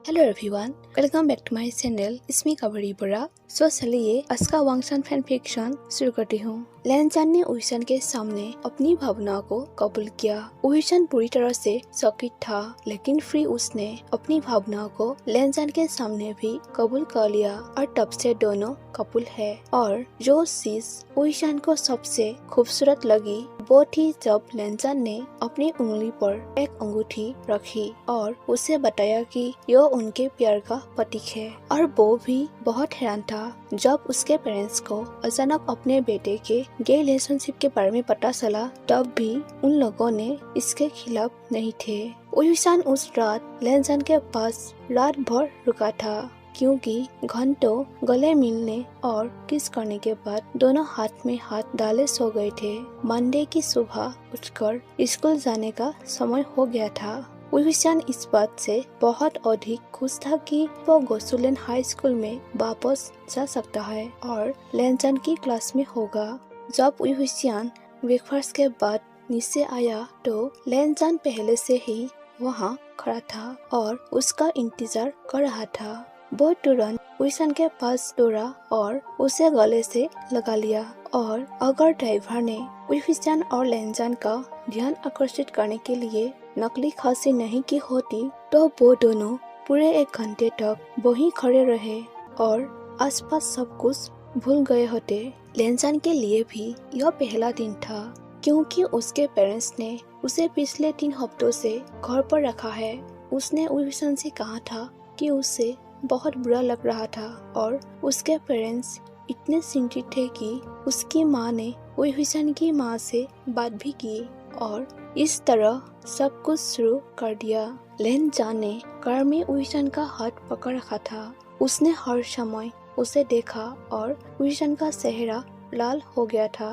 Hello everyone, welcome back to my channel. इसमें कबरी बड़ा। सो चलिए आज का वांगशान फैन फिक्शन शुरू करती हूँ। लैनजान ने उहिशान के सामने अपनी भावनाओं को कबूल किया। उहिशान पूरी तरह से चकित था, लेकिन फिर उसने अपनी भावनाओं को लैनजान के सामने भी कबूल कर लिया और तब से दोनों कपल है। और जो चीज उहिशान को सबसे खूबसूरत लगी वो थी जब लैनजान ने अपनी उंगली पर एक अंगूठी रखी और उसे बताया कि यह उनके प्यार का प्रतीक है। और वो भी बहुत हैरान था जब उसके पेरेंट्स को अचानक अपने बेटे के गे रिलेशनशिप के बारे में पता चला। तब भी उन लोगों ने इसके खिलाफ नहीं थे। उहिशान उस रात लैनजान के पास रात भर रुका था, क्योंकि घंटों गले मिलने और किस करने के बाद दोनों हाथ में हाथ डाले सो गए थे। मंडे की सुबह उठकर स्कूल जाने का समय हो गया था। उहिशान इस बात से बहुत अधिक खुश था कि वो गोसुलेन हाई स्कूल में वापस जा सकता है और लैनजान की क्लास में होगा। जब उहिशान ब्रेकफास्ट के बाद नीचे आया तो लैनजान पहले से ही वहाँ खड़ा था और उसका इंतजार कर रहा था। वो तुरंत उहिशान के पास दौड़ा और उसे गले से लगा लिया। और अगर ड्राइवर ने उहिशान और लैनजान का ध्यान आकर्षित करने के लिए नकली खांसी नहीं की होती तो वो दोनों पूरे 1 घंटे तक वहीं खड़े रहे और आसपास सब कुछ भूल गए होते। लैनजान के लिए भी यह पहला दिन था, क्योंकि उसके पेरेंट्स ने उसे पिछले 3 हफ्तों से घर पर रखा है। उसने उहिशान से कहा था कि उसे बहुत बुरा लग रहा था और उसके पेरेंट्स इतने चिंतित थे कि उसकी माँ ने उहिशान की माँ से बात भी की और इस तरह सब कुछ शुरू कर दिया। लैनजान ने कार में उहिशान का हाथ पकड़ रखा था। उसने हर समय उसे देखा और उहिशान का चेहरा लाल हो गया था,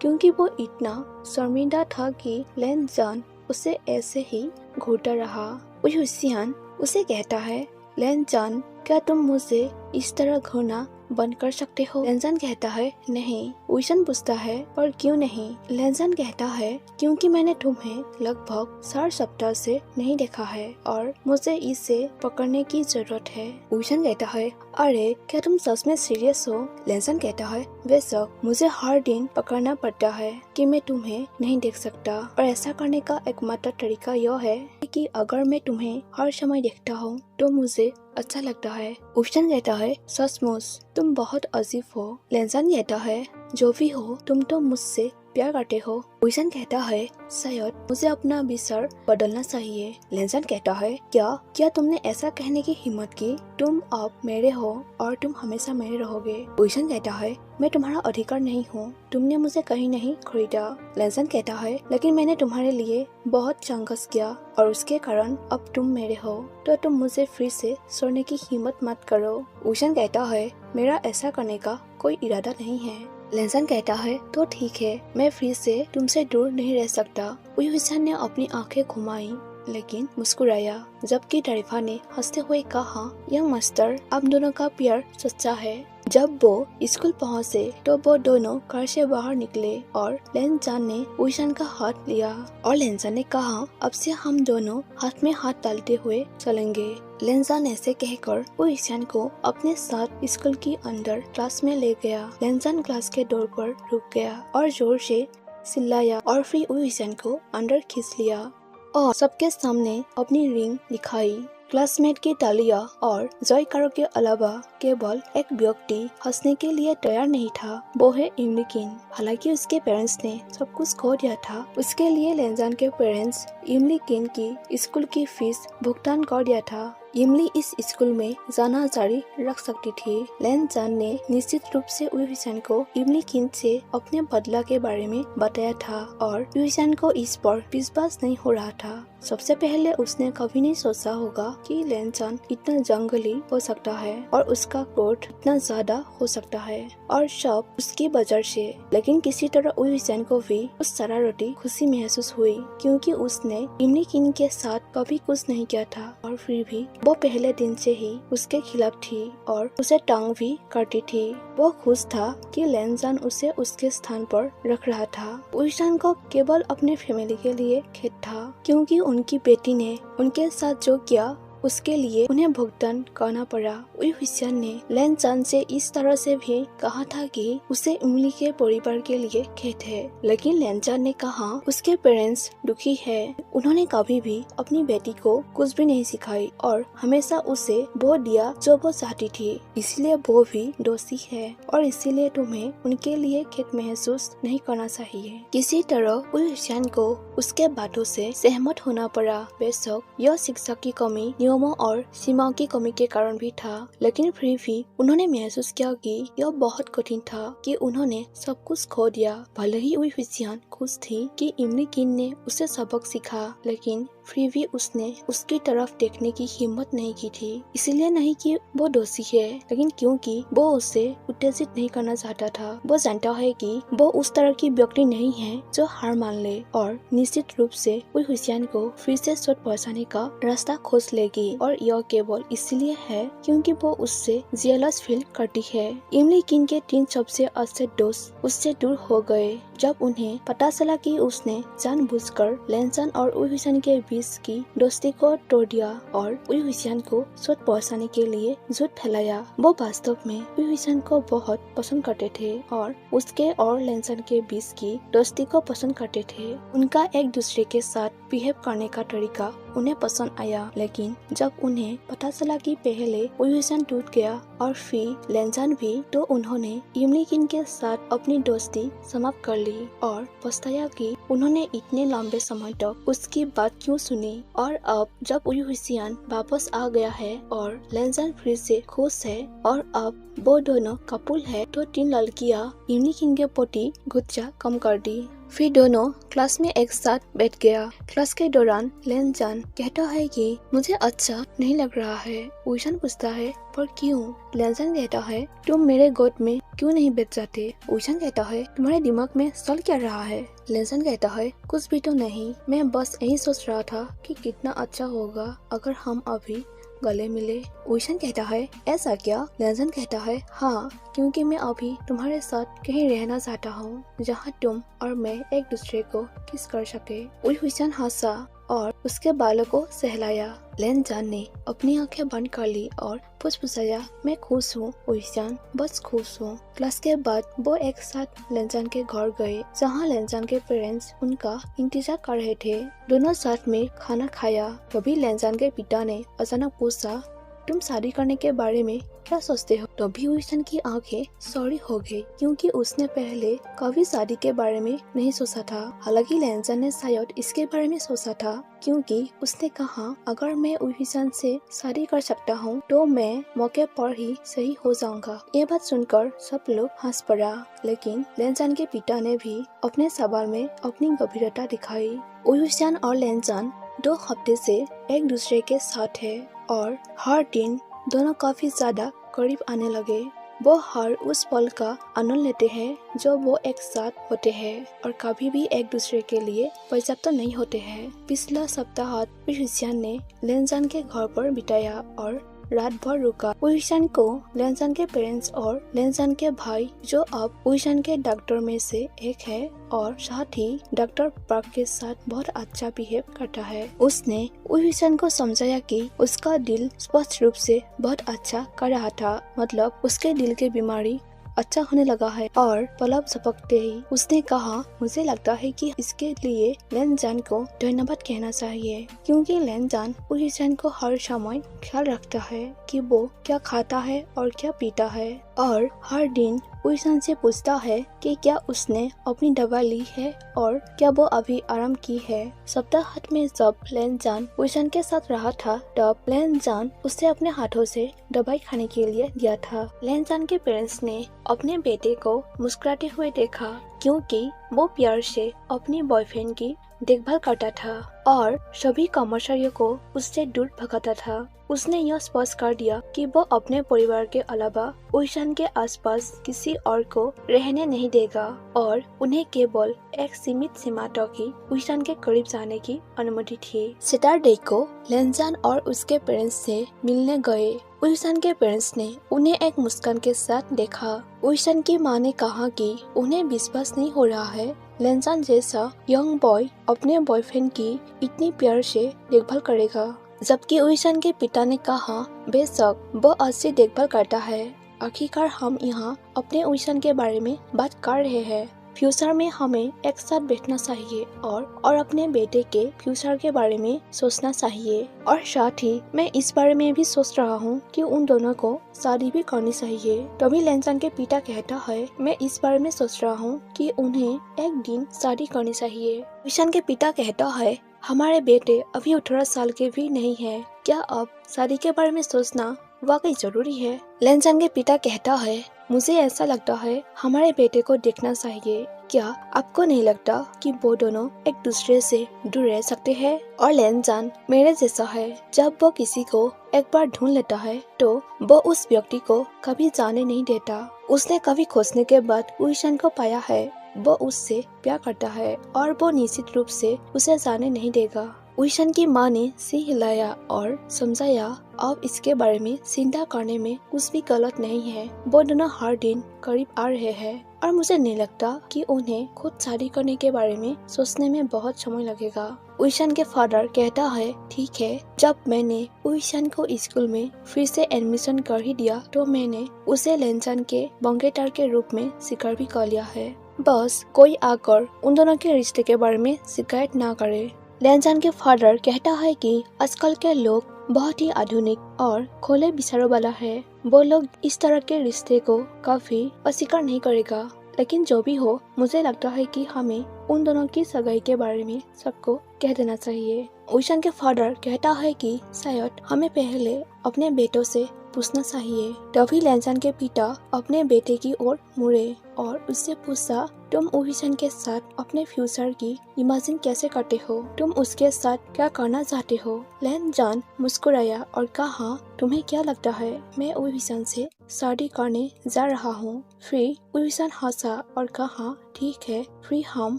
क्योंकि वो इतना शर्मिंदा था कि लैनजान उसे ऐसे ही घूरता रहा। उहिशान उसे कहता है, लैनजान क्या तुम मुझे इस तरह घूरना बंद कर सकते हो? लैनजान कहता है, नहीं। उहिशान पूछता है, पर क्यों नहीं? लैनजान कहता है, क्योंकि मैंने तुम्हें लगभग 4 सप्ताह से नहीं देखा है और मुझे इसे पकड़ने की जरूरत है। उहिशान कहता है, अरे क्या तुम सच में सीरियस हो? लैनजान कहता है, बेशक मुझे हर दिन पकड़ना पड़ता है कि मैं तुम्हें नहीं देख सकता, और ऐसा करने का एकमात्र तरीका यह है कि अगर मैं तुम्हें हर समय देखता हूँ तो मुझे अच्छा लगता है। उहिशान कहता है, सचमुच तुम बहुत अजीब हो। लैनजान कहता है, जो भी हो तुम तो मुझसे प्यार करते हो। उहिशान कहता है, शायद मुझे अपना विचार बदलना चाहिए। लैनजान कहता है, क्या तुमने ऐसा कहने की हिम्मत की? तुम अब मेरे हो और तुम हमेशा मेरे रहोगे। उहिशान कहता है, मैं तुम्हारा अधिकार नहीं हूँ, तुमने मुझे कहीं नहीं खरीदा। लैनजान कहता है, लेकिन मैंने तुम्हारे लिए बहुत संघर्ष किया और उसके कारण अब तुम मेरे हो, तो तुम मुझे फिर से छोड़ने की हिम्मत मत करो। उहिशान कहता है, मेरा ऐसा करने का कोई इरादा नहीं है। लैनजान कहता है, तो ठीक है, मैं फिर से तुमसे दूर नहीं रह सकता। उहिशान ने अपनी आंखें घुमाई लेकिन मुस्कुराया, जबकि ड्राइवर ने हंसते हुए कहा, यह मास्टर आप दोनों का प्यार सच्चा है। जब वो स्कूल पहुँचे तो वो दोनों कार से बाहर निकले और लैनजान ने उहिशान का हाथ लिया और लैनजान ने कहा, अब से हम दोनों हाथ में हाथ डालते हुए चलेंगे। लैनजान ऐसे कहकर उहिशान को अपने साथ स्कूल की अंदर क्लास में ले गया। लैनजान क्लास के डोर पर रुक गया और जोर से चिल्लाया और फिर उहिशान को अंदर खींच लिया और सबके सामने अपनी रिंग दिखाई। क्लासमेट की तालियां और जयकारों के अलावा केवल एक व्यक्ति हंसने के लिए तैयार नहीं था, वो है इमली किन। हालांकि उसके पेरेंट्स ने सब कुछ खो दिया था, उसके लिए लैनजान के पेरेंट्स इमली किन की स्कूल की फीस भुगतान कर दिया था। इमली इस स्कूल में जाना जारी रख सकती थी। लैनजान ने निश्चित रूप से उहिशान को इमली किन से अपने बदला के बारे में बताया था और उहिशान को इस पर विश्वास नहीं हो रहा था। सबसे पहले उसने कभी नहीं सोचा होगा कि लैनजान इतना जंगली हो सकता है और उसका क्रोध इतना ज्यादा हो सकता है, और सब उसकी वजह से। लेकिन किसी तरह उहिशान को भी उस शरारती खुशी महसूस हुई, क्योंकि उसने इमली किन के साथ कभी कुछ नहीं किया था और फिर भी वो पहले दिन से ही उसके खिलाफ थी और उसे तंग भी करती थी। वो खुश था कि लैनजान उसे उसके स्थान पर रख रहा था। उहिशान को केवल अपने फैमिली के लिए खेद था, क्योंकि उनकी बेटी ने उनके साथ जो किया उसके लिए उन्हें भुगतान करना पड़ा। उई हुईशान ने लैन चान से इस तरह से भी कहा था कि उसे इमली के परिवार के लिए खेद है, लेकिन लैन चान ने कहा उसके पेरेंट्स दुखी है। उन्होंने कभी भी अपनी बेटी को कुछ भी नहीं सिखाई और हमेशा उसे वो दिया जो वो चाहती थी, इसलिए वो भी दोषी है और इसीलिए तुम्हें उनके लिए खेद महसूस नहीं करना चाहिए। किसी तरह उई हुईशान को उसके बातों से सहमत होना पड़ा। बेशक यह शिक्षा की कमी, नियमों और सीमाओं की कमी के कारण भी था, लेकिन फिर भी उन्होंने महसूस किया कि यह बहुत कठिन था कि उन्होंने सब कुछ खो दिया। भले ही उई हुईशान खुश थी कि इमली किन ने उसे सबक सिखा, लेकिन फिर भी उसने उसकी तरफ देखने की हिम्मत नहीं की थी। इसलिए नहीं कि वो दोषी है, लेकिन क्योंकि वो उसे उत्तेजित नहीं करना चाहता था। वो जानता है कि वो उस तरह की व्यक्ति नहीं है जो हार मान ले और निश्चित रूप से उई हुईशान को फिर से चोट पहुंचाने का रास्ता खोज लेगी, और यह केवल इसलिए है क्योंकि वो उससे जेलस फील करती है। इमली किन के 3 सबसे अच्छे दोस्त उससे दूर हो गए जब उन्हें पता चला कि उसने जानबूझकर लैन चान और उई हुईशान के बीच की दोस्ती को तोड़ दिया और उई हुईशान को चोट पहुंचाने के लिए झूठ फैलाया। वो वास्तव में उई हुईशान को बहुत पसंद करते थे और उसके और लैन चान के बीच की दोस्ती को पसंद करते थे। उनका एक दूसरे के साथ बिहेव करने का तरीका उन्हें पसंद आया, लेकिन जब उन्हें पता चला कि पहले उई हुईशान टूट गया और फिर लैन चान भी, तो उन्होंने इमली किन के साथ अपनी दोस्ती समाप्त कर ली और पछताया कि उन्होंने इतने लंबे समय तक उसकी बात क्यों सुनी। और अब जब उई हुईशान वापस आ गया है और लैन चान फिर से खुश है और अब वो दोनों कपल है, तो 3 लड़कियां इमली किन के प्रति गुस्सा कम कर दी। फिर दोनों क्लास में एक साथ बैठ गया। क्लास के दौरान लैन चान कहता है कि मुझे अच्छा नहीं लग रहा है। हुईशान पूछता है पर क्यों? लैन चान कहता है तुम मेरे गोद में क्यों नहीं बैठ जाते? हुईशान कहता है तुम्हारे दिमाग में चल क्या रहा है? लैन चान कहता है कुछ भी तो नहीं, मैं बस यही सोच रहा था कि कितना अच्छा होगा अगर हम अभी गले मिले। हुईशान कहता है ऐसा क्या? लैन चान कहता है हाँ, क्योंकि मैं अभी तुम्हारे साथ कहीं रहना चाहता हूँ जहाँ तुम और मैं एक दूसरे को किस कर सके। उई हुईशान हंसा और उसके बालों को सहलाया। लैन चान ने अपनी आंखें बंद कर ली और फुसफुसाया मैं खुश हूँ हुईशान, बस खुश हूँ। क्लास के बाद वो एक साथ लैन चान के घर गए जहाँ लैन चान के पेरेंट्स उनका इंतजार कर रहे थे। दोनों साथ में खाना खाया। तभी लैन चान के पिता ने अचानक पूछा तुम शादी करने के बारे में क्या सोचते हो? तभी हुईशान की आंखें सौड़ी हो गई क्योंकि उसने पहले कभी शादी के बारे में नहीं सोचा था। हालांकि लैन चान ने शायद इसके बारे में सोचा था क्योंकि उसने कहा अगर मैं हुईशान से शादी कर सकता हूँ तो मैं मौके पर ही सही हो जाऊंगा। ये बात सुनकर सब लोग हंस पड़ा, लेकिन लैन चान के पिता ने भी अपने सवाल में अपनी गंभीरता दिखाई। हुईशान और लैन चान 2 हफ्ते से एक दूसरे के साथ है और हर दिन दोनों काफी ज्यादा करीब आने लगे। वो हर उस पल का आनंद लेते हैं जो वो एक साथ होते हैं और कभी भी एक दूसरे के लिए पर्याप्त नहीं होते हैं। पिछला सप्ताह हुईशान ने लैन चान के घर पर बिताया और रात भर रुका। हुईशान को लैन चान के पेरेंट्स और लैन चान के भाई, जो अब हुईशान के डॉक्टर में से एक है और साथ ही डॉक्टर पार्क के साथ बहुत अच्छा बिहेव करता है, उसने हुईशान को समझाया कि उसका दिल स्पष्ट रूप से बहुत अच्छा कर रहा था। मतलब उसके दिल की बीमारी अच्छा होने लगा है। और पलक झपकते ही उसने कहा मुझे लगता है कि इसके लिए लैन चान को धन्यवाद कहना चाहिए क्योंकि लैन चान हुईशान को हर समय ख्याल रखता है कि वो क्या खाता है और क्या पीता है और हर दिन हुईशान से पूछता है कि क्या उसने अपनी दवा ली है और क्या वो अभी आराम की है। सप्ताह में जब लैन चान हुईशान के साथ रहा था तब लैन चान उसे अपने हाथों से दवाई खाने के लिए दिया था। लैन चान के पेरेंट्स ने अपने बेटे को मुस्कुराते हुए देखा क्योंकि वो प्यार से अपनी बॉयफ्रेंड की देखभाल करता था और सभी कर्मचारियों को उससे दूर भगाता था। उसने यह स्पष्ट कर दिया कि वो अपने परिवार के अलावा हुईशान के आसपास किसी और को रहने नहीं देगा और उन्हें केवल एक सीमित सीमा तक ही हुईशान के करीब जाने की अनुमति थी। सैटरडे को लैन चान और उसके पेरेंट्स से मिलने गए। हुईशान के पेरेंट्स ने उन्हें एक मुस्कान के साथ देखा। हुईशान की माँ ने कहा कि उन्हें विश्वास नहीं हो रहा है लैन चान जैसा यंग बॉय अपने बॉयफ्रेंड की इतनी प्यार से देखभाल करेगा। जबकि उइशन के पिता ने कहा बेशक वो असली देखभाल करता है। आखिरकार हम यहाँ अपने उइशन के बारे में बात कर रहे हैं। फ्यूचर में हमें एक साथ बैठना चाहिए और अपने बेटे के फ्यूचर के बारे में सोचना चाहिए। और साथ ही मैं इस बारे में भी सोच रहा हूँ कि उन दोनों को शादी भी करनी चाहिए। तभी लेनचान के पिता कहता है मैं इस बारे में सोच रहा हूँ कि उन्हें एक दिन शादी करनी चाहिए। उइशन के पिता कहता है हमारे बेटे अभी 18 साल के भी नहीं है, क्या अब शादी के बारे में सोचना वाकई जरूरी है? लेनचान के पिता कहता है मुझे ऐसा लगता है हमारे बेटे को देखना चाहिए। क्या आपको नहीं लगता कि वो दोनों एक दूसरे से दूर रह सकते हैं? और लेनचान मेरे जैसा है, जब वो किसी को एक बार ढूंढ लेता है तो वो उस व्यक्ति को कभी जाने नहीं देता। उसने कभी खोजने के बाद उइशन को पाया है, वो उससे प्यार करता है और वो निश्चित रूप से उसे जाने नहीं देगा। उइशन की माँ ने सिर हिलाया और समझाया अब इसके बारे में चिंता करने में कुछ भी गलत नहीं है। वो दोनों हर दिन करीब आ रहे हैं और मुझे नहीं लगता कि उन्हें खुद शादी करने के बारे में सोचने में बहुत समय लगेगा। उइशन के फादर कहता है ठीक है, जब मैंने उइशन को स्कूल में फिर से एडमिशन कर ही दिया तो मैंने उसे लेनचान के बंगेटर के रूप में स्वीकार भी कर लिया है। बस कोई आकर उन दोनों के रिश्ते के बारे में शिकायत ना करे। लेनचान के फादर कहता है कि आजकल के लोग बहुत ही आधुनिक और खुले विचारों वाला है। वो लोग इस तरह के रिश्ते को काफी अस्वीकार नहीं करेगा। लेकिन जो भी हो, मुझे लगता है कि हमें उन दोनों की सगाई के बारे में सबको कह देना चाहिए। उइशन के फादर कहता है कि शायद हमें पहले अपने बेटों से पूछना चाहिए। तभी लेनचान के पिता अपने बेटे की ओर मुड़े और उससे पूछा तुम उइशन के साथ अपने फ्यूचर की इमेजिन कैसे करते हो? तुम उसके साथ क्या करना चाहते हो? लेनचान मुस्कुराया और कहा तुम्हें क्या लगता है मैं उइशन से शादी करने जा रहा हूँ? फिर उइशन हंसा और कहा ठीक है, फिर हम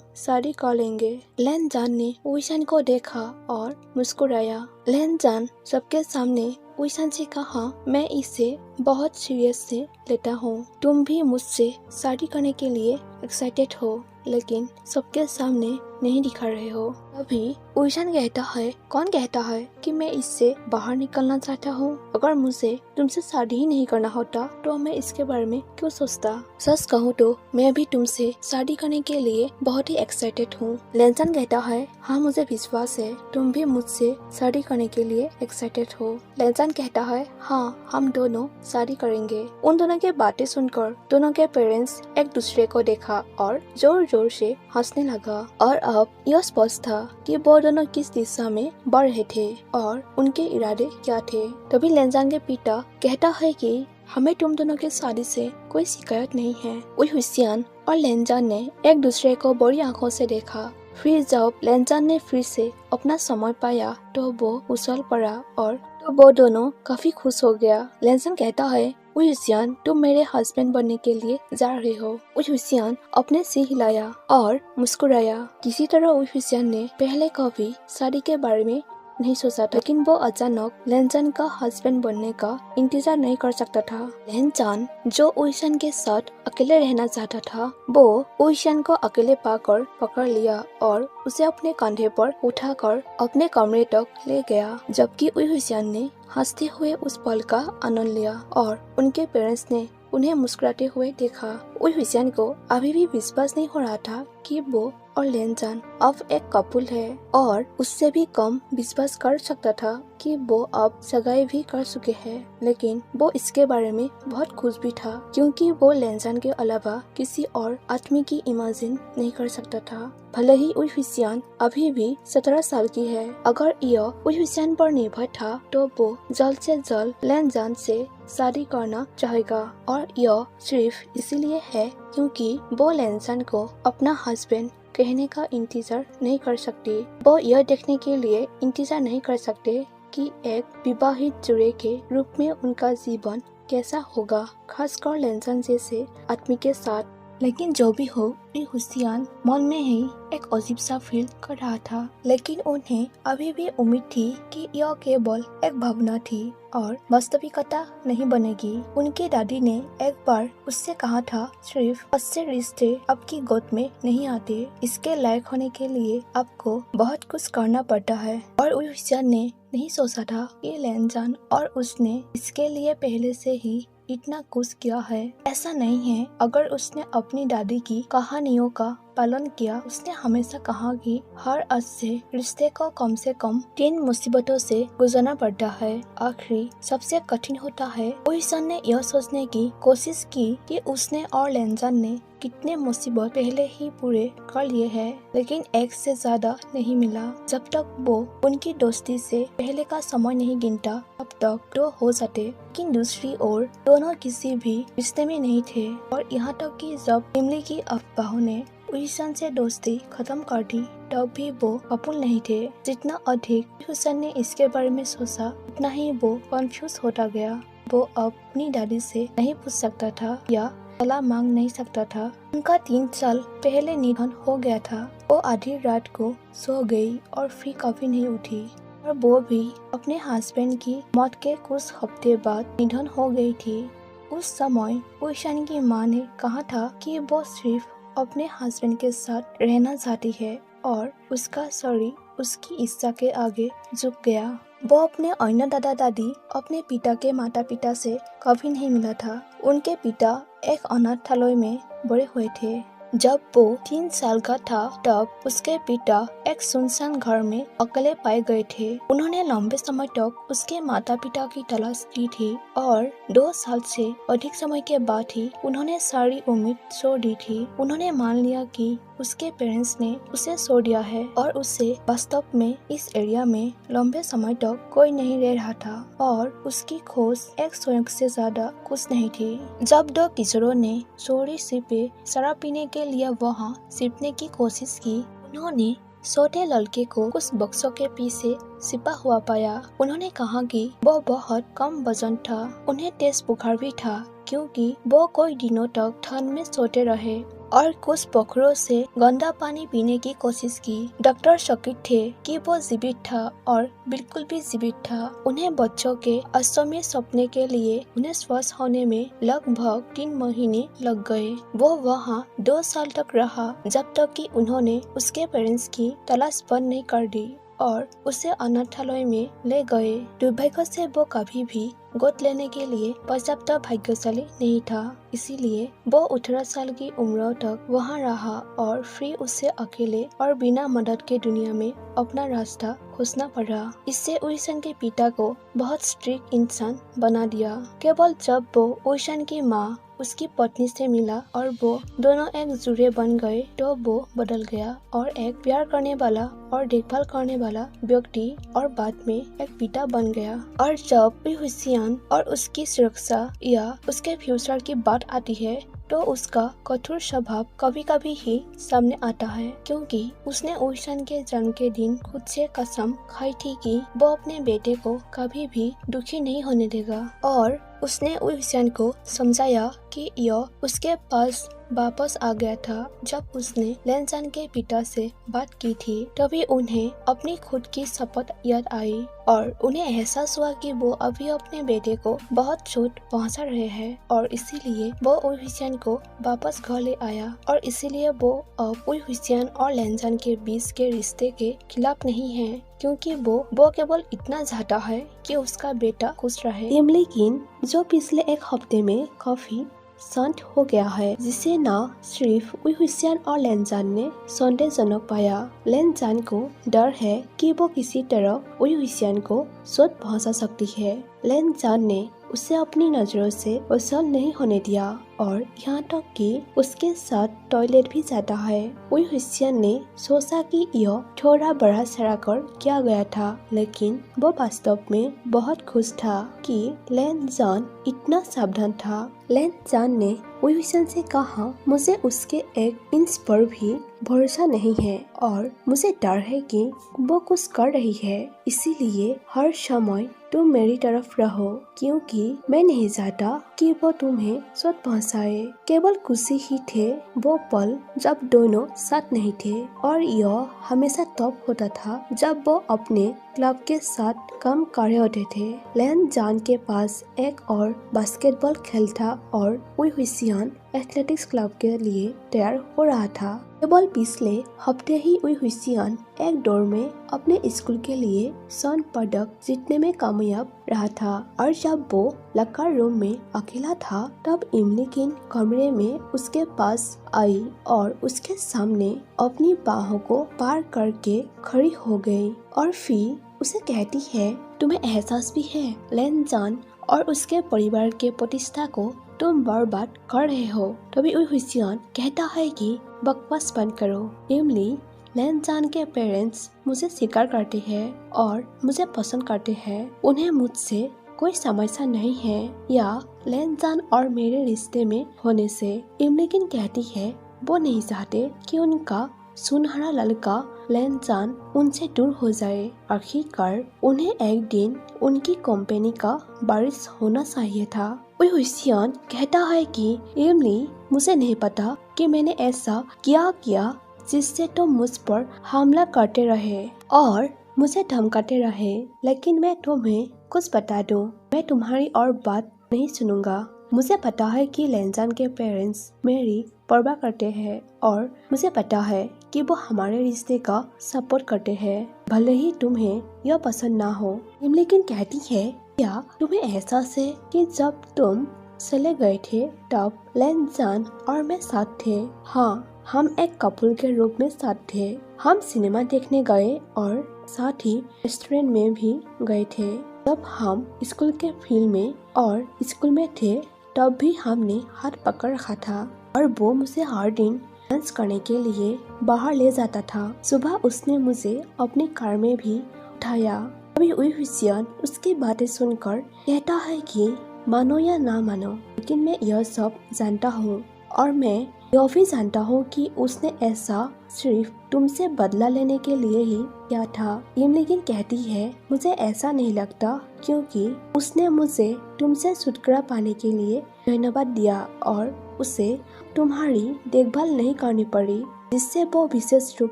शादी कर लेंगे। लेनचान ने उइशन को देखा और मुस्कुराया। लेनचान सबके सामने उइशन से कहा मैं इसे बहुत सीरियस से लेता हूँ। तुम भी मुझसे शादी करने के लिए एक्साइटेड हो, लेकिन सबके सामने नहीं दिखा रहे हो। अभी उइशन कहता है कौन कहता है कि मैं इससे बाहर निकलना चाहता हूँ? अगर मुझे तुमसे शादी ही नहीं करना होता तो मैं इसके बारे में क्यों सोचता? सच कहूँ तो मैं भी तुमसे शादी करने के लिए बहुत ही एक्साइटेड हूँ। लेनचान कहता है हाँ मुझे विश्वास है तुम भी मुझसे शादी करने के लिए एक्साइटेड हो। लेनचान कहता है हाँ हम दोनों शादी करेंगे। उन दोनों की बातें सुनकर दोनों के पेरेंट्स एक दूसरे को देखा और जोर जोर से हंसने लगा। और अब यह स्पष्ट था कि वो दोनों किस दिशा में बढ़ रहे थे और उनके इरादे क्या थे। तभी लेनचान के पिता कहता है कि हमें तुम दोनों के शादी से कोई शिकायत नहीं है। उइशन और लेनचान ने एक दूसरे को बड़ी आंखों से देखा। फिर जब लेनचान ने फिर से अपना समय पाया तो वो उछल पड़ा और तो वो दोनों काफी खुश हो गया। लेनचान कहता है उइशन तुम मेरे हस्बैंड बनने के लिए जा रहे हो। उइशन अपने सिर हिलाया और मुस्कुराया। किसी तरह उइशन ने पहले कभी शादी के बारे में नहीं सोचा था, लेकिन वो अचानक लेनचान का हस्बैंड बनने का इंतजार नहीं कर सकता था। लेनचान जो उइशन के साथ अकेले रहना चाहता था, वो उइशन को अकेले पाकर पकड़ लिया और उसे अपने कंधे पर उठाकर अपने कमरे तक ले गया। जबकि उइशन ने हंसते हुए उस पल का आनंद लिया और उनके पेरेंट्स ने उन्हें मुस्कुराते हुए देखा। उइशन को अभी भी विश्वास नहीं हो रहा था कि वो और लेनचान अब एक कपल है और उससे भी कम विश्वास कर सकता था कि वो अब सगाई भी कर चुके हैं। लेकिन वो इसके बारे में बहुत खुश भी था क्योंकि वो लेनचान के अलावा किसी और आदमी की इमेजिन नहीं कर सकता था। भले ही उइशन अभी भी 17 साल की है, अगर यह उइशन पर निर्भर था तो वो जल्द से जल्द लेनचान से शादी करना चाहेगा। और यह सिर्फ इसीलिए है क्योंकि वो लेनचान को अपना हस्बैंड कहने का इंतजार नहीं कर सकती। वो यह देखने के लिए इंतजार नहीं कर सकते कि एक विवाहित जोड़े के रूप में उनका जीवन कैसा होगा, खासकर लेनचान जैसे आदमी के साथ। लेकिन जो भी हो, हुसैन मन में ही एक अजीब सा फील कर रहा था। लेकिन उन्हें अभी भी उम्मीद थी कि यह केवल एक भावना थी और वास्तविकता नहीं बनेगी। उनकी दादी ने एक बार उससे कहा था, सिर्फ अच्छे रिश्ते आपकी गोद में नहीं आते, इसके लायक होने के लिए आपको बहुत कुछ करना पड़ता है। और हुसैन ने नहीं सोचा था कि लैनजान और उसने इसके लिए पहले से ही इतना कुछ किया है। ऐसा नहीं है। अगर उसने अपनी दादी की कहानियों का पालन किया, उसने हमेशा कहा कि हर अच्छे रिश्ते को कम से कम 3 मुसीबतों से गुजरना पड़ता है, आखिरी सबसे कठिन होता है। हुसैन ने यह सोचने की कोशिश की कि उसने और लैनजान ने कितने मुसीबत पहले ही पूरे कर लिए हैं, लेकिन एक से ज्यादा नहीं मिला। जब तक वो उनकी दोस्ती से पहले का समय नहीं गिनता, तब तक तो हो जाते। लेकिन दूसरी ओर दोनों किसी भी रिश्ते में नहीं थे और यहाँ तक कि जब इमली की अफवाहों ने हुसैन से दोस्ती खत्म कर दी, तब भी वो कबूल नहीं थे। जितना अधिक हुसैन ने इसके बारे में सोचा, उतना ही वो कंफ्यूज होता गया। वो अपनी दादी से नहीं पूछ सकता था या सलाह मांग नहीं सकता था। उनका 3 साल पहले निधन हो गया था। वो आधी रात को सो गई और फिर कभी नहीं उठी और वो भी अपने हस्बैंड की मौत के कुछ हफ्ते बाद निधन हो गई थी। उस समय हुसैन की माँ ने कहा था कि वो सिर्फ अपने हस्बैंड के साथ रहना चाहती है और उसका शरीर उसकी इच्छा के आगे झुक गया। वो अपने अन्य दादा दादी, अपने पिता के माता पिता से कभी नहीं मिला था। उनके पिता एक अनाथालय में बड़े हुए थे। जब वो 3 साल का था, तब उसके पिता एक सुनसान घर में अकेले पाए गए थे। उन्होंने लंबे समय तक उसके माता पिता की तलाश की थी और 2 साल से अधिक समय के बाद ही उन्होंने सारी उम्मीद छोड़ दी थी। उन्होंने मान लिया कि उसके पेरेंट्स ने उसे छोड़ दिया है और उससे वास्तव में इस एरिया में लंबे समय तक कोई नहीं रह रहा था और उसकी खोज एक स्वयं से ज्यादा कुछ नहीं थी। जब 2 किशोरों ने चोरी छिपे शराब पीने के लिए वहाँ छिपने की कोशिश की, उन्होंने छोटे लड़के को कुछ बक्सों के पीछे छिपा हुआ पाया। उन्होंने कहा कि वो बहुत कम वजन था। उन्हें तेज बुखार भी था क्योंकि वो कई दिनों तक ठंड में सोते रहे और कुछ पोखरों से गंदा पानी पीने की कोशिश की। डॉक्टर शकीत थे कि वो जीवित था और बिल्कुल भी जीवित था। उन्हें बच्चों के अश्वमेध सपने के लिए उन्हें स्वस्थ होने में लगभग 3 महीने लग गए। वो वहाँ 2 साल तक रहा जब तक कि उन्होंने उसके पेरेंट्स की तलाश बंद नहीं कर दी और उसे अनाथालय में ले गए। दुर्भाग्य से वो कभी भी गोद लेने के लिए पर्याप्त भाग्यशाली नहीं था, इसीलिए वो 18 साल की उम्र तक वहाँ रहा और फिर उसे अकेले और बिना मदद के दुनिया में अपना रास्ता खोजना पड़ा। इससे हुसैन के पिता को बहुत स्ट्रिक्ट इंसान बना दिया। केवल जब वो हुसैन की माँ उसकी पत्नी से मिला और वो दोनों एक जुड़े बन गए, तो वो बदल गया और एक प्यार करने वाला और देखभाल करने वाला व्यक्ति और बाद में एक पिता बन गया। और जब भी हुसैन और उसकी सुरक्षा या उसके फ्यूचर की बात आती है, तो उसका कठोर स्वभाव कभी कभी ही सामने आता है, क्योंकि उसने हुसैन के जन्म के दिन खुद से कसम खाई थी कि वो अपने बेटे को कभी भी दुखी नहीं होने देगा। और उसने हुसैन को समझाया कि यह उसके पास वापस आ गया था। जब उसने लैनजान के पिता से बात की थी, तभी उन्हें अपनी खुद की शपथ याद आई और उन्हें एहसास हुआ कि वो अभी अपने बेटे को बहुत चोट पहुंचा रहे हैं और इसीलिए वो हुसैन को वापस घर ले आया। और इसीलिए वो अब हुसैन और लैनजान के बीच के रिश्ते के खिलाफ नहीं है, क्योंकि वो केवल इतना चाहता है कि उसका बेटा खुश रहे। लेकिन जो पिछले एक हफ्ते में काफी शांत हो गया है, जिसे ना सिर्फ हुसैन और लैनजान ने संदेहजनक पाया। लैनजान को डर है कि वो किसी तरह हुसैन को चोट पहुंचा सकती है। लैनजान ने उसे अपनी नजरों से ओझल नहीं होने दिया और यहाँ तक कि उसके साथ टॉयलेट भी जाता है। हुसैन ने सोचा कि यह थोड़ा बड़ा चढ़ा कर किया गया था, लेकिन वो वास्तव में बहुत खुश था कि लैनजान इतना सावधान था। लैनजान ने उइसन से कहा, मुझे उसके एक इंच पर भी भरोसा नहीं है और मुझे डर है कि वो कुछ कर रही है, इसीलिए हर समय तुम मेरी तरफ रहो, क्योंकि मैं नहीं चाहता कि वो तुम्हें चोट पहुंचाए। केवल खुशी ही थे वो पल जब दोनों साथ नहीं थे, और यह हमेशा तब होता था जब वो अपने क्लब के साथ काम कर रहे होते थे। लेन जान के पास एक और बास्केटबॉल खेल था और उइहुसियान एथलेटिक्स क्लब के लिए तैयार हो रहा था। केवल पिछले हफ्ते ही उइहुसियान एक दौड़ में अपने स्कूल के लिए स्वर्ण पदक जीतने में कामयाब रहा था, और जब वो लॉकर रूम में अकेला था तब इमलीकिन कमरे में उसके पास आई और उसके सामने अपनी बाहों को पार करके खड़ी हो गई और फिर उसे कहती है, तुम्हें एहसास भी है लेन जान और उसके परिवार के प्रतिष्ठा को तुम बर्बाद कर रहे हो। तभी उइहुसियान कहता है कि बकवास बंद करो। इमली, लेन जान के पेरेंट्स मुझे स्वीकार करते हैं और मुझे पसंद करते हैं, उन्हें मुझसे कोई समस्या नहीं है या लेन जान और मेरे रिश्ते में होने से। इमलीकिन कहती है वो नहीं चाहते कि उनका सुनहरा लड़का लेन जान उनसे दूर हो जाए। आखिरकार उन्हें एक दिन उनकी कंपनी का बारिश होना चाहिए था। उइहुसियान कहता है कि इमली, मुझे नहीं पता कि मैंने ऐसा क्या किया जिससे तुम मुझ पर हमला करते रहे और मुझे धमकाते रहे, लेकिन मैं तुम्हें कुछ बता दूं, मैं तुम्हारी और बात नहीं सुनूंगा। मुझे पता है कि लेनजान के पेरेंट्स मेरी परवाह करते हैं और मुझे पता है कि वो हमारे रिश्ते का सपोर्ट करते हैं, भले ही तुम्हें यह पसंद ना हो। इमलीकिन कहती है, क्या तुम्हें एहसास है कि जब तुम चले गए थे तब लेनजान और मैं साथ थे? हाँ, हम एक कपल के रूप में साथ थे। हम सिनेमा देखने गए और साथ ही रेस्टोरेंट में भी गए थे। जब हम स्कूल के फील्ड में और स्कूल में थे तब भी हमने हाथ पकड़ रखा था और वो मुझे हर दिन डांस करने के लिए बाहर ले जाता था। सुबह उसने मुझे अपनी कार में भी उठाया। अभी उइहुसियान उसकी बातें सुनकर कहता है कि मानो या ना मानो, लेकिन मैं यह सब जानता हूँ और मैं यह भी जानता हूँ कि उसने ऐसा सिर्फ तुमसे बदला लेने के लिए ही किया था। इमलीकिन कहती है, मुझे ऐसा नहीं लगता, क्योंकि उसने मुझे तुमसे छुटकारा पाने के लिए धन्यवाद दिया और उसे तुम्हारी देखभाल नहीं करनी पड़ी, जिससे वो विशेष रूप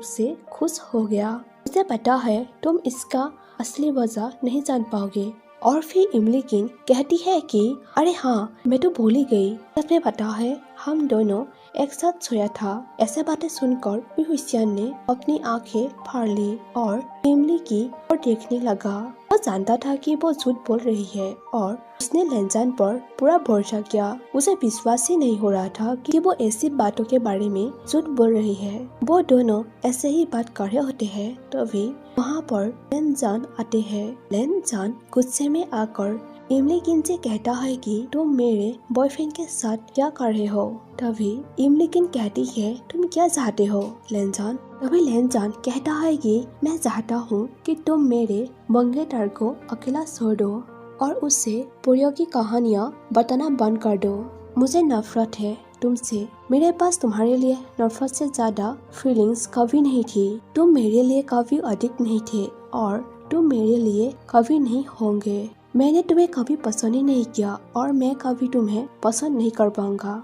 से खुश हो गया। मुझे पता है तुम इसका असली वजह नहीं जान पाओगे। और फिर इमलीकिन कहती है कि अरे हाँ, मैं तो भूल ही गई, तुम्हें पता है हम दोनों एक साथ सोया था। ऐसे बातें सुनकर उइहुसियान ने अपनी आंखें फाड़ ली और इमली की ओर देखने लगा। वो जानता था कि वो झूठ बोल रही है और उसने लेनजान पर पूरा भरोसा किया। उसे विश्वास ही नहीं हो रहा था कि वो ऐसी बातों के बारे में झूठ बोल रही है। वो दोनों ऐसे ही बात कर रहे होते हैं तभी वहाँ पर लेनजान आते हैं। लेनजान गुस्से में आकर इमलीकिन से कहता है कि तुम मेरे बॉयफ्रेंड के साथ क्या कर रहे हो? तभी इमलीकिन कहती है, तुम क्या चाहते हो लेनजान? तभी लेनजान कहता है कि मैं चाहता हूँ कि तुम मेरे मंगेतर को अकेला छोड़ दो और उससे पुरियों की कहानियाँ बताना बंद कर दो। मुझे नफरत है तुमसे। मेरे पास तुम्हारे लिए नफरत से ज्यादा फीलिंग्स कभी नहीं थी। तुम मेरे लिए कभी अधिक नहीं थे और तुम मेरे लिए कभी नहीं होंगे। मैंने तुम्हें कभी पसंद ही नहीं किया और मैं कभी तुम्हें पसंद नहीं कर पाऊंगा।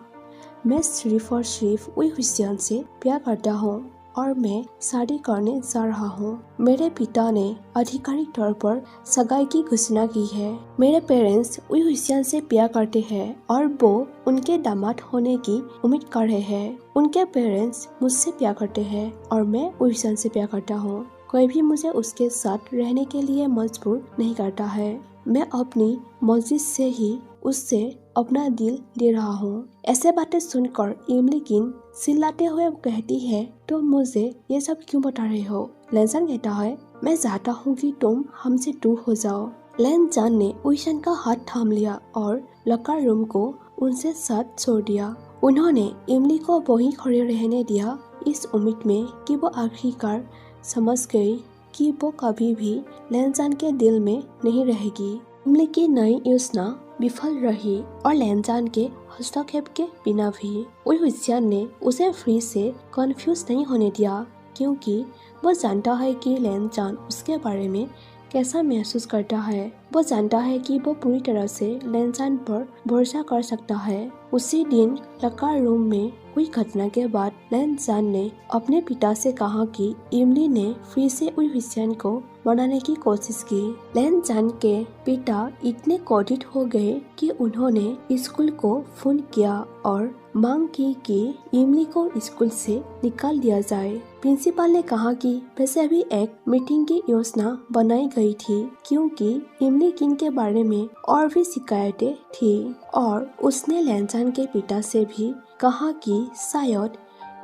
मैं सिर्फ और सिर्फ उइहुसियान से प्यार करता हूँ और मैं शादी करने जा रहा हूँ। मेरे पिता ने आधिकारिक तौर पर सगाई की घोषणा की है। मेरे पेरेंट्स उइहुसियान से प्यार करते हैं और वो उनके दामाद होने की उम्मीद कर रहे हैं। उनके पेरेंट्स मुझसे प्यार करते हैं और मैं उइहुसियान से प्यार करता हूँ। कोई भी मुझे उसके साथ रहने के लिए मजबूर नहीं करता है। मैं अपनी मर्जी से ही उससे अपना दिल दे रहा हूँ। ऐसे बातें सुनकर इमलीकिन चिल्लाते हुए कहती है, तुम मुझे ये सब क्यों बता रहे हो? लेनजान कहता है, मैं चाहता हूँ कि तुम हमसे दूर हो जाओ। लेनजान ने उइहुसियान का हाथ थाम लिया और लॉकर रूम को उनसे साथ छोड़ दिया। उन्होंने इमली को वहीं खड़े रहने दिया, इस उम्मीद में कि वो आखिरकार समझ गई कि वो कभी भी लेनजान के दिल में नहीं रहेगी। इमली की नई योजना विफल रही और लेनजान के हस्तक्षेप के बिना भी उइहुसियान ने उसे फ्री से कंफ्यूज नहीं होने दिया, क्योंकि वो जानता है कि लैन चान उसके बारे में कैसा महसूस करता है। वो जानता है कि वो पूरी तरह से लैन चान पर भरोसा कर सकता है। उसी दिन लकार रूम में हुई घटना के बाद लैन चान ने अपने पिता से कहा कि इमली ने फिर से उइहुसियान को मनाने की कोशिश की। लैन चान के पिता इतने क्रोधित हो गए कि उन्होंने स्कूल को फोन किया और मांग की कि इमली को स्कूल से निकाल दिया जाए। प्रिंसिपल ने कहा कि वैसे भी एक मीटिंग की योजना बनाई गई थी, क्योंकि इमली किंग के बारे में और भी शिकायतें थी, और उसने लैन चान के पिता से भी कहा कि शायद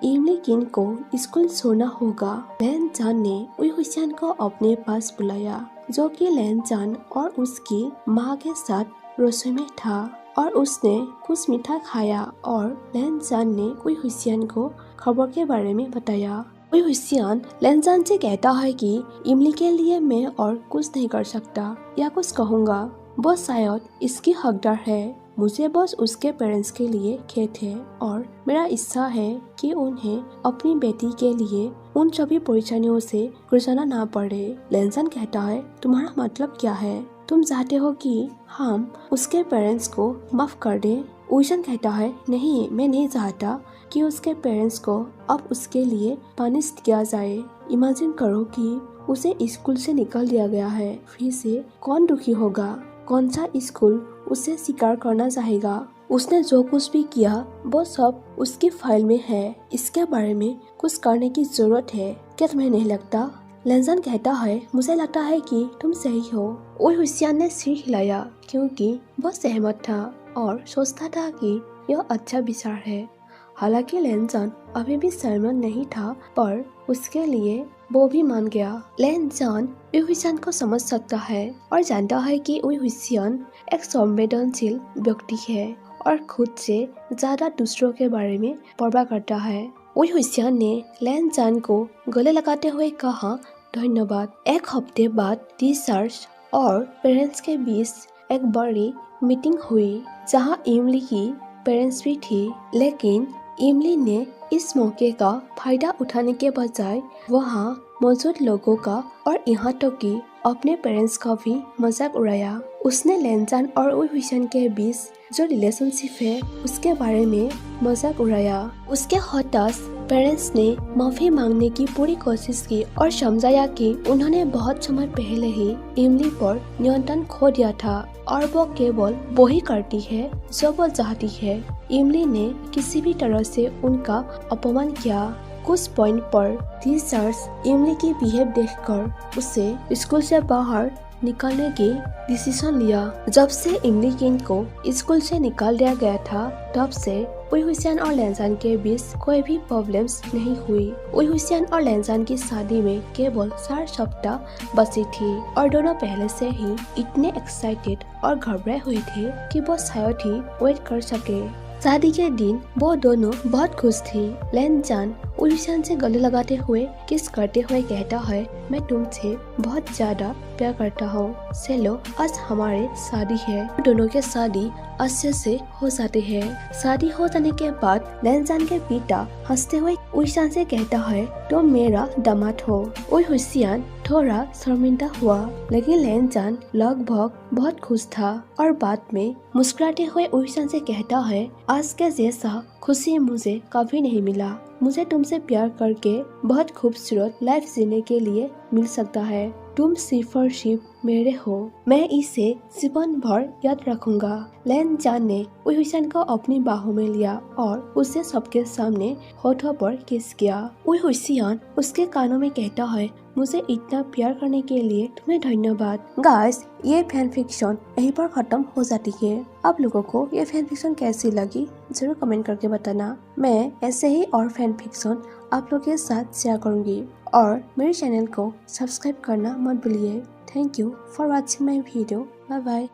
इमली किंग को स्कूल छोड़ना होगा। लैन चान ने उइहुसियान को अपने पास बुलाया, जो कि लैन चान और उसकी माँ के साथ रसोई में था, और उसने कुछ मीठा खाया और लैन चान ने उइहुसियान को खबर के बारे में बताया। उइहुसियान लैन चान से कहता है कि इमली के लिए मैं और कुछ नहीं कर सकता या कुछ कहूँगा। वो शायद इसकी हकदार है। मुझे बस उसके पेरेंट्स के लिए खेद है और मेरा इच्छा है कि उन्हें अपनी बेटी के लिए उन सभी परेशानियों से गुजरना ना पड़े। लैन चान कहता है, तुम्हारा मतलब क्या है? तुम चाहते हो कि हम उसके पेरेंट्स को माफ कर दें? उइहुसियान कहता है, नहीं, मैं नहीं चाहता कि उसके पेरेंट्स को अब उसके लिए पनिश किया जाए। इमेजिन करो कि उसे स्कूल से निकाल दिया गया है, फिर से कौन दुखी होगा? कौन सा स्कूल उसे स्वीकार करना चाहेगा? उसने जो कुछ भी किया वो सब उसकी फाइल में है। इसके बारे में कुछ करने की जरूरत है। क्या तुम्हें नहीं लगता? लैन चान कहता है, मुझे लगता है कि तुम सही हो। उइहुसियान ने सिर हिलाया, क्योंकि वो सहमत था और सोचता था कि यह अच्छा विचार है। हालांकि लैन चान अभी भी सहमत नहीं था, पर उसके लिए वो भी मान गया। लैन चान उइहुसियान को समझ सकता है और जानता है कि उइहुसियान एक संवेदनशील व्यक्ति है और खुद से ज्यादा दूसरों के बारे में परवाह करता है। उइहुसियान ने लैन चान को गले लगाते हुए कहा, धन्यवाद। एक हफ्ते बाद टीचर्स और पेरेंट्स के बीच एक बड़ी मीटिंग हुई, जहां इमली की पेरेंट्स भी थी, लेकिन इमली ने इस मौके का फायदा उठाने के बजाय वहां मौजूद लोगों का और यहाँ तक कि अपने पेरेंट्स का भी मजाक उड़ाया। उसने लैन चान और उइहुसियान के बीच जो रिलेशनशिप है उसके बारे में मजाक उड़ाया। उसके हताश पेरेंट्स ने माफी मांगने की पूरी कोशिश की और समझाया कि उन्होंने बहुत समय पहले ही इमली पर नियंत्रण खो दिया था और वो केवल वही करती है जो वो चाहती है। इमली ने किसी भी तरह से उनका अपमान किया। कुछ पॉइंट पर टीचर्स इमली की बिहेव देखकर उसे स्कूल से बाहर निकालने की डिसीजन लिया। जब से इमली किंग को स्कूल से निकाल दिया गया था, तब से उइहुसियान और लैन चान के बीच कोई भी प्रॉब्लम्स नहीं हुई। उइहुसियान और लैन चान की शादी में केवल 4 सप्ताह बची थी और दोनों पहले से ही इतने एक्साइटेड और घबराए हुए थे कि वो शायद ही वेट कर सके। शादी के दिन वो दोनों बहुत खुश थी। लैन चान उइहुसियान से गले लगाते हुए किस करते हुए कहता है, मैं तुमसे बहुत ज्यादा प्यार करता हूँ। चलो आज हमारे शादी है। दोनों के शादी अच्छे से हो जाते हैं। शादी हो जाने के बाद लैन चान के पिता हंसते हुए उइहुसियान से कहता है, तुम मेरा दामाद हो। उइहुसियान थोड़ा शर्मिंदा हुआ, लेकिन लैन चान लगभग बहुत खुश था और बाद में मुस्कुराते हुए उइहुसियान से कहता है, आज के जैसा खुशी मुझे कभी नहीं मिला। मुझे तुमसे प्यार करके बहुत खूबसूरत लाइफ जीने के लिए मिल सकता है। तुम सिर्फ और सिर्फ मेरे हो। मैं इसे जीवन भर याद रखूंगा। लैन चान ने उइहुसियान को अपनी बाहों में लिया और उसे सबके सामने होठों पर किस किया। उइहुसियान उसके कानों में कहता है, मुझे इतना प्यार करने के लिए तुम्हें धन्यवाद। गाइस, ये फैन फिक्शन यहीं पर खत्म हो जाती है। आप लोगों को ये फैन फिक्शन कैसी लगी जरूर कमेंट करके बताना। मैं ऐसे ही और फैन फिक्शन आप लोगों के साथ शेयर करूंगी और मेरे चैनल को सब्सक्राइब करना मत भूलिए। Thank you for watching my video. Bye bye.